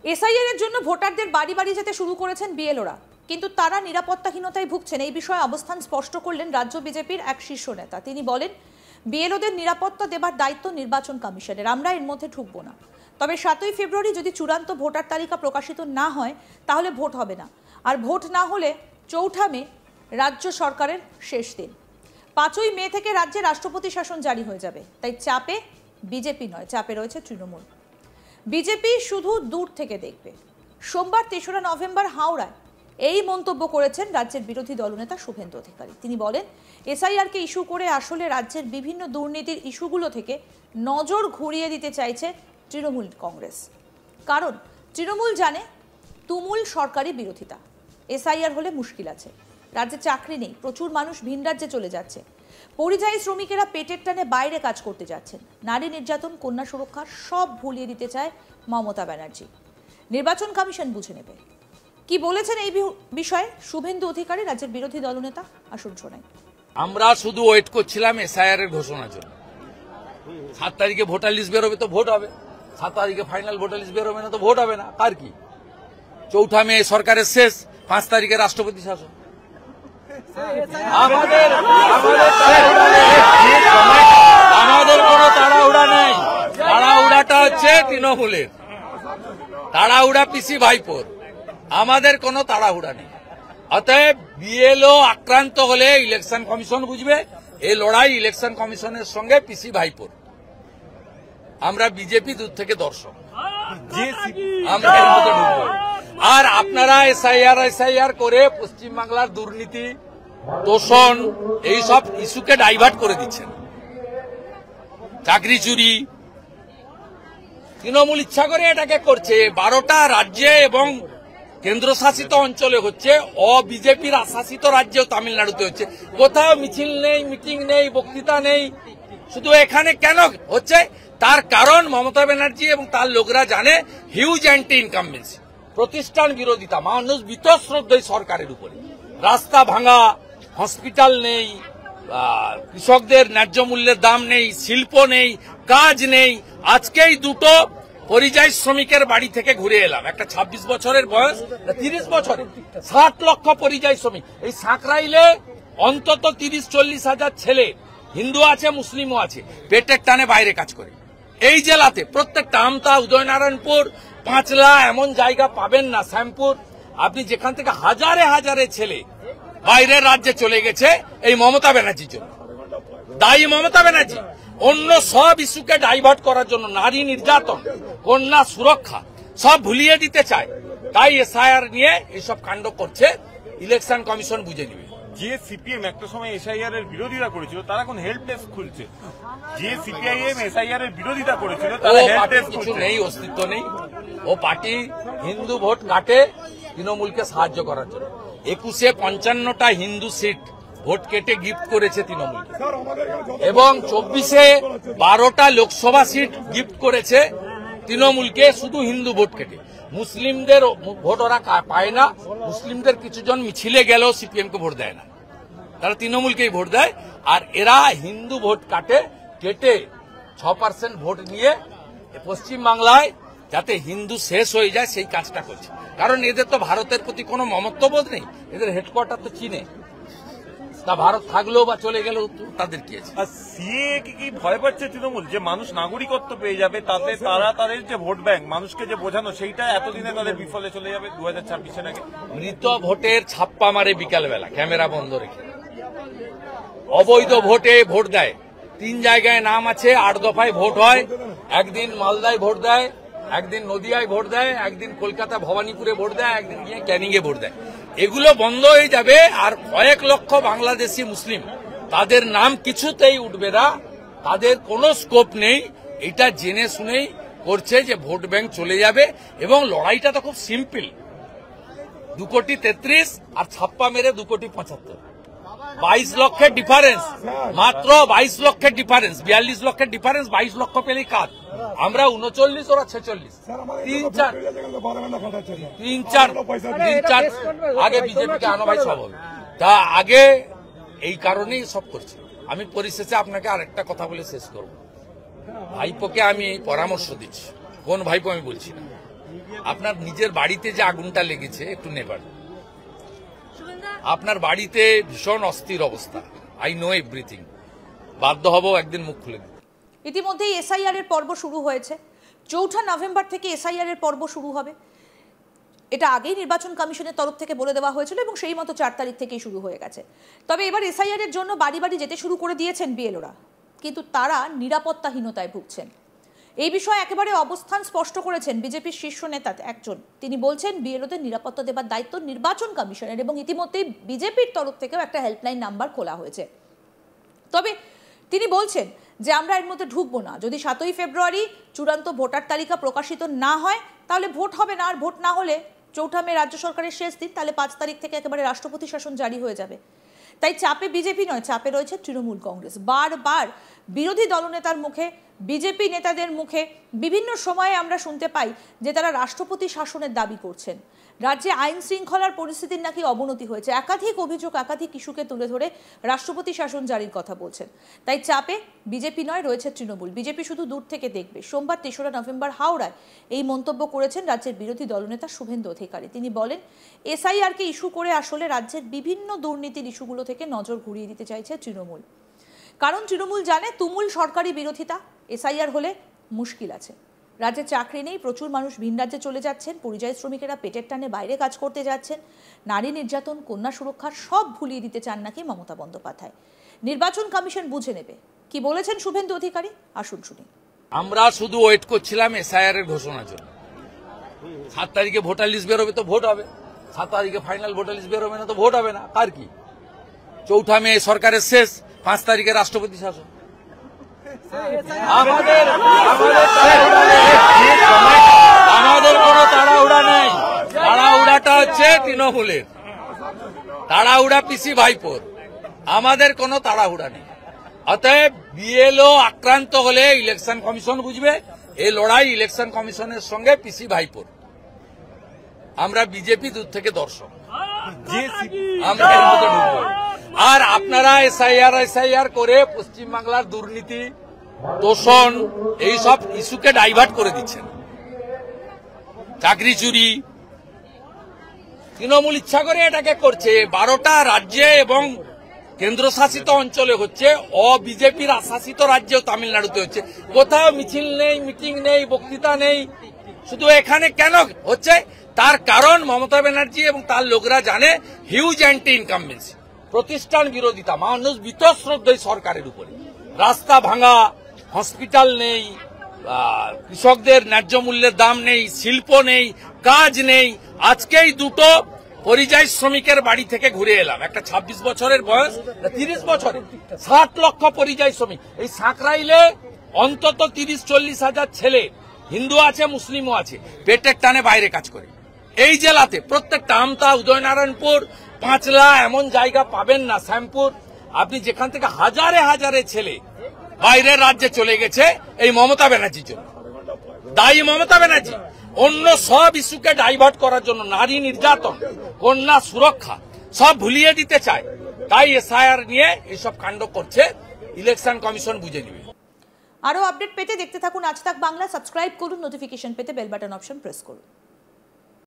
SIR এর জন্য ভোটারদের বাড়ি বাড়ি যেতে শুরু করেছেন বিএলওরা, কিন্তু তারা নিরাপত্তাহীনতায় ভুগছেন। এই বিষয়ে অবস্থান স্পষ্ট করলেন রাজ্য বিজেপির এক শীর্ষ নেতা। তিনি বলেন, বিএলওদের নিরাপত্তা দেবার দায়িত্ব নির্বাচন কমিশনের, আমরা এর মধ্যে ঢুকবো না। তবে 7ই ফেব্রুয়ারি যদি চূড়ান্ত ভোটার তালিকা প্রকাশিত না হয় তাহলে ভোট হবে না, আর ভোট না হলে 4 মে রাজ্য সরকারের শেষ দিন। 5ই মে থেকে রাজ্যে রাষ্ট্রপতি শাসন জারি হয়ে যাবে। তাই চাপে বিজেপি নয়, চাপে রয়েছে তৃণমূল। বিজেপি শুধু দূর থেকে দেখবে। সোমবার 3রা নভেম্বর হাওড়ায় এই মন্তব্য করেছেন রাজ্যের বিরোধী দলনেতা শুভেন্দু অধিকারী। তিনি বলেন, এসআইআরকে ইস্যু করে আসলে রাজ্যের বিভিন্ন দুর্নীতির ইস্যুগুলো থেকে নজর ঘুরিয়ে দিতে চাইছে তৃণমূল কংগ্রেস। কারণ তৃণমূল জানে তুমুল সরকারি বিরোধিতা। এসআইআর হলে মুশকিল আছে, রাজ্যে চাকরি নেই, প্রচুর মানুষ ভিন রাজ্যে চলে যাচ্ছে, পরিযায়ী শ্রমিকেরা পেটের টানে বাইরে কাজ করতে যাচ্ছেন, নারী নির্যাতন, কন্যা সুরক্ষা সব ভুলিয়ে দিতে চায় মমতা ব্যানার্জি। নির্বাচন কমিশন বুঝে নেবে। কি বলেছেন এই বিষয়ে শুভেন্দু অধিকারী, রাজ্যের বিরোধী দলনেতা? আসুন শোনাই। আমরা শুধু ওয়েট করছিলাম এসআইআর এর ঘোষণার জন্য। 7 তারিখে ভোটার লিস্ট বেরোবে তো ভোট হবে, 7 তারিখে ফাইনাল ভোটার লিস্ট বেরোবে না তো ভোট হবে না। কার কি? 4 মে সরকারের শেষ, 5 তারিখে রাষ্ট্রপতি শাসন। আমাদের কোনো তাড়াহুড়া নেই। তাড়াহুড়াটা হচ্ছে তৃণমূলের, তাড়াহুড়া পিসি ভাইপোর। আমাদের কোনো তাড়াহুড়া নেই। অতএব বিএলও আক্রান্ত হলে ইলেকশন কমিশন বুঝবে। এই লড়াই ইলেকশন কমিশনের সঙ্গে পিসি ভাইপোর। আমরা বিজেপি দূর থেকে দর্শক, আমরা এর মধ্যে ঢুকবো। আর আপনারা এসআইআর করে পশ্চিমবাংলার দুর্নীতি, তোষণ, এইসব ইস্যুকে ডাইভার্ট করে দিচ্ছেন। চাকরি চুরি তৃণমূল ইচ্ছা করে এটাকে করছে। 12টা রাজ্যে এবং কেন্দ্রশাসিত অঞ্চলে হচ্ছে, অবিজেপির শাসিত রাজ্যেও তামিলনাড়ুতে হচ্ছে। কোথাও মিছিল নেই, মিটিং নেই, বক্তৃতা নেই। শুধু এখানে কেন হচ্ছে তার কারণ মমতা ব্যানার্জি এবং তার লোকরা জানে হিউজ অ্যান্টি ইনকামবেন্সি, প্রতিষ্ঠান বিরোধিতা, মানুষ বীতশ্রদ্ধ সরকারের উপরে। রাস্তা ভাঙা, হসপিটাল নেই, কৃষকদের ন্যায্য মূল্যের দাম নেই, শিল্প নেই, কাজ নেই। আজকেই 2টো পরিযায়ী শ্রমিকের বাড়ি থেকে ঘুরে এলাম। একটা 26 বছরের বয়স, 30 বছরের, 60 লক্ষ পরিযায়ী শ্রমিক। এই সাঁকরাইলে অন্তত 30-40 হাজার ছেলে, হিন্দু আছে, মুসলিমও আছে, পেটের টানে বাইরে কাজ করে। এই জেলাতে প্রত্যেকটা আমতা, উদয়নারায়ণপুর, পাঁচলা, এমন জায়গা পাবেন না, শ্যামপুর, আপনি যেখান থেকে হাজারে হাজারে ছেলে বাইরের রাজ্যে চলে গেছে এই মমতা ব্যানার্জির জন্য। দায়ী মমতা ব্যানার্জি। অন্য সব ইস্যুকে ডাইভার্ট করার জন্য, নারী নির্যাতন, কন্যা সুরক্ষা সব ভুলিয়ে দিতে চায়। তাই এসআইআর নিয়ে এইসব কাণ্ড করছে। ইলেকশন কমিশন বুঝে নিবে। যে সিপিএম একটা সময় এসআইআর এর বিরোধিতা করেছিল তারা এখন হেল্প ডেস্ক খুলছে। যে সিপিআইএম এসআইআর এর বিরোধিতা করেছিল তারা হেল্প ডেস্ক কিছু নেই, অস্তিত্ব নেই। ও পার্টি হিন্দু ভোট কাটে তৃণমূলকে সাহায্য করার জন্য। 21-এ 55টা হিন্দু সিট ভোট কেটে গিফট করেছে তৃণমূল, এবং 24-এ 12টা লোকসভা সিট গিফট করেছে তৃণমূলকে শুধু হিন্দু ভোট কেটে। মুসলিমদের ভোট ওরা পায় না। মুসলিমদের কিছুজন মিছিলে গেলেও সিপিএমকে ভোট দেয় না, তারা তৃণমূলকেই ভোট দেয়। আর এরা হিন্দু ভোট কেটে 6% ভোট নিয়ে পশ্চিমবাংলায় যাতে হিন্দু শেষ হয়ে যায় সেই কাজটা করছে। কারণ এদের তো ভারতের প্রতি কোনো মমত্ববোধ নেই। এদের হেডকোয়ার্টার তো চীনে, তা ভারত থাকলেও বা চলে গেলেও তাদের কি আছে? সিএ কি ভয় পাচ্ছে তৃণমূল যে মানুষ নাগরিকত্ব পেয়ে যাবে, তাতে তারা তাদের যে ভোট ব্যাংক মানুষকে যে বোঝানো সেইটা এতদিনে তাদের বিফলে চলে যাবে 2026-এর আগে? মৃত ভোটের ছাপ্পা মারে বিকালবেলা ক্যামেরা বন্ধ রেখে। অবৈধ ভোটে ভোট দেয়। 3 জায়গায় নাম আছে, 8 দফায় ভোট হয়। একদিন মালদায় ভোট দেয়, একদিন নদিয়ায় ভোট দেয়, একদিন কলকাতা ভবানীপুরে ভোট দেয়, একদিন গিয়ে ক্যানিং এ ভোট দেয়। এগুলো বন্ধ হয়ে যাবে। আর কয়েক লক্ষ বাংলাদেশি মুসলিম, তাদের নাম কিছুতেই উঠবে না, তাদের কোনো স্কোপ নেই। এটা জেনে শুনেই করছে যে ভোট ব্যাংক চলে যাবে। এবং লড়াইটা তো খুব সিম্পল, 2,33,00,000 আর ছাপ্পা মেরে 2,75,00,000, 22 লক্ষের ডিফারেন্স, মাত্র 22 লক্ষের ডিফারেন্স, 42 লক্ষের ডিফারেন্স। 22 লক্ষ পেলেই কাজ। আমরা 39, ওরা 46, 3-4 আগে বিজেপিকে আনো ভাই, সব হবে। তা আগে এই কারণেই সব করছে। আমি পরিশেষে আপনাকে আরেকটা কথা বলে শেষ করব। ভাইপোকে আমি পরামর্শ দিচ্ছি, কোন ভাইপো আমি বলছি না, আপনার নিজের বাড়িতে যে আগুনটা লেগেছে একটু নেবার, আপনার বাড়িতে ভীষণ অস্থির অবস্থা, আই নো এভরিথিং, বাধ্য হব একদিন মুখ খুলে দিতে। ইতিমধ্যেই এসআইআর এর পর্ব শুরু হয়েছে। 4 নভেম্বর থেকে এসআইআর এর পর্ব শুরু হবে, এটা আগেই নির্বাচন কমিশনের তরফ থেকে বলে দেওয়া হয়েছিল এবং সেই মতো 4 তারিখ থেকেই শুরু হয়ে গেছে। তবে এবার এসআইআর এর জন্য বাড়ি বাড়ি যেতে শুরু করে দিয়েছেন বিএলওরা, কিন্তু তারা নিরাপত্তাহীনতায় ভুগছেন। এই বিষয়ে একেবারে অবস্থান স্পষ্ট করেছেন বিজেপির শীর্ষ নেতা একজন। তিনি বলছেন বিএলওদের নিরাপত্তা দেবার দায়িত্ব নির্বাচন কমিশনের এবং ইতিমধ্যেই বিজেপির তরফ থেকেও একটা হেল্পলাইন নাম্বার খোলা হয়েছে। তবে তিনি বলছেন যে আমরা এর মধ্যে ঢুকবো না, যদি 7ই ফেব্রুয়ারি চূড়ান্ত ভোটার তালিকা প্রকাশিত না হয় তাহলে ভোট হবে না, আর ভোট না হলে 4 মে রাজ্য সরকারের শেষ দিন, তাহলে 5 তারিখ থেকে একেবারে রাষ্ট্রপতি শাসন জারি হয়ে যাবে। তাই চাপে বিজেপি নয়, চাপে রয়েছে তৃণমূল কংগ্রেস। বারবার বিরোধী দলনেতার মুখে, বিজেপি নেতাদের মুখে বিভিন্ন সময়ে আমরা শুনতে পাই যে তারা রাষ্ট্রপতি শাসনের দাবি করছেন। রাজ্যে আইন শৃঙ্খলার পরিস্থিতির নাকি অবনতি হয়েছে, একাধিক অভিযোগ, একাধিক ইস্যুকে তুলে ধরে রাষ্ট্রপতি শাসন জারির কথা বলছেন। তাই চাপে বিজেপি নয়, রয়েছে তৃণমূল। বিজেপি শুধু দূর থেকে দেখবে। সোমবার 3রা নভেম্বর হাওড়ায় এই মন্তব্য করেছেন রাজ্যের বিরোধী দলনেতা শুভেন্দু অধিকারী। তিনি বলেন, এসআইআরকে ইস্যু করে আসলে রাজ্যের বিভিন্ন দুর্নীতির ইস্যুগুলো থেকে নজর ঘুরিয়ে দিতে চাইছে তৃণমূল। কারণ তৃণমূল জানে তুমুল সরকারি বিরোধিতা, এসআইআর হলে মুশকিল আছে। রাজ্যে চাকরি নেই, প্রচুর মানুষ ভিন রাজ্যে চলে যাচ্ছেন, পরিযায়ী শ্রমিকেরা পেটের টানে বাইরে কাজ করতে যাচ্ছেন, নারী নির্যাতন, কন্যা সুরক্ষা সব ভুলিয়ে দিতে চান নাকি মমতা বন্দ্যোপাধ্যায়। নির্বাচন কমিশন বুঝে নেবে। কি বলেছেন শুভেন্দু অধিকারী, আসুন শুনি। আমরা শুধু ওয়েট করছিলাম এসআইআর এর ঘোষণার জন্য। 7 তারিখে ভোটার লিস্ট বেরোবে তো ভোট হবে, 7 তারিখে ফাইনাল ভোটার লিস্ট বেরোবে না তো ভোট হবে না, কার কি? 4 মে সরকারের শেষ, 5 তারিখে রাষ্ট্রপতি শাসন। আমাদের কোনো তাড়াহুড়া নেই, তাড়াহুড়াটা হচ্ছে তৃণমূলের, তাড়াহুড়া পিসি ভাইপোর, আমাদের কোনো তাড়াহুড়া নেই। অতএব বিএলও আক্রান্ত হলে ইলেকশন কমিশন বুঝবে, এই লড়াই ইলেকশন কমিশনের সঙ্গে পিসি ভাইপোর। আমরা বিজেপি দূর থেকে দর্শক, আমরা এর মধ্যে ঢুকবো। আর আপনারা এসআইআর করে পশ্চিমবাংলার দুর্নীতি, দূষণ, এইসব ইস্যুকে ডাইভার্ট করে দিচ্ছেন। চাকরি চুরি তৃণমূল ইচ্ছা করে এটাকে করছে। 12টা রাজ্যে এবং কেন্দ্রশাসিত অঞ্চলে হচ্ছে, বিজেপির শাসিত রাজ্যেও তামিলনাড়ুতে হচ্ছে। কোথাও মিছিল নেই, মিটিং নেই, বক্তৃতা নেই, শুধু এখানে কেন হচ্ছে তার কারণ মমতা ব্যানার্জি এবং তার লোকরা জানে হিউজ অ্যান্টি ইনকামবেন্সি, প্রতিষ্ঠান বিরোধিতা, মানুষ বীতশ্রদ্ধই সরকারের উপরে। রাস্তা ভাঙা, হসপিটাল নেই, কৃষকদের ন্যায্য মূল্যের দাম নেই, শিল্প নেই, কাজ নেই। আজকেই 2টো পরিযায়ী শ্রমিকের বাড়ি থেকে ঘুরে এলাম, একটা 26 বছরের বয়স, 30 বছরের, 60 লক্ষ পরিযায়ী শ্রমিক। এই সাঁকরাইলে অন্তত 30-40 হাজার ছেলে, হিন্দু আছে, মুসলিমও আছে, পেটের টানে বাইরে কাজ করে। এই জেলাতে প্রত্যেকটা আমতা, উদয়নারায়ণপুর, পাঁচলা, এমন জায়গা পাবেন না, শ্যামপুর, আপনি যেখান থেকে হাজারে হাজারে ছেলে বাইরের রাজ্যে চলে গেছে এই মমতা ব্যানার্জির জন্য। দায়ী মমতা ব্যানার্জি অন্য সব ইস্যুকে ডাইভার্ট করার জন্য, নারী নির্যাতন, কন্যা সুরক্ষা সব ভুলিয়ে দিতে চায়। তাই এসআইআর নিয়ে এইসব কাণ্ড করছে, ইলেকশন কমিশন বুঝে নেবে। আরো আপডেট পেতে দেখতে থাকুন আজ তাক বাংলা, সাবস্ক্রাইব করুন, নোটিফিকেশন পেতে বেল বাটন অপশন প্রেস করুন।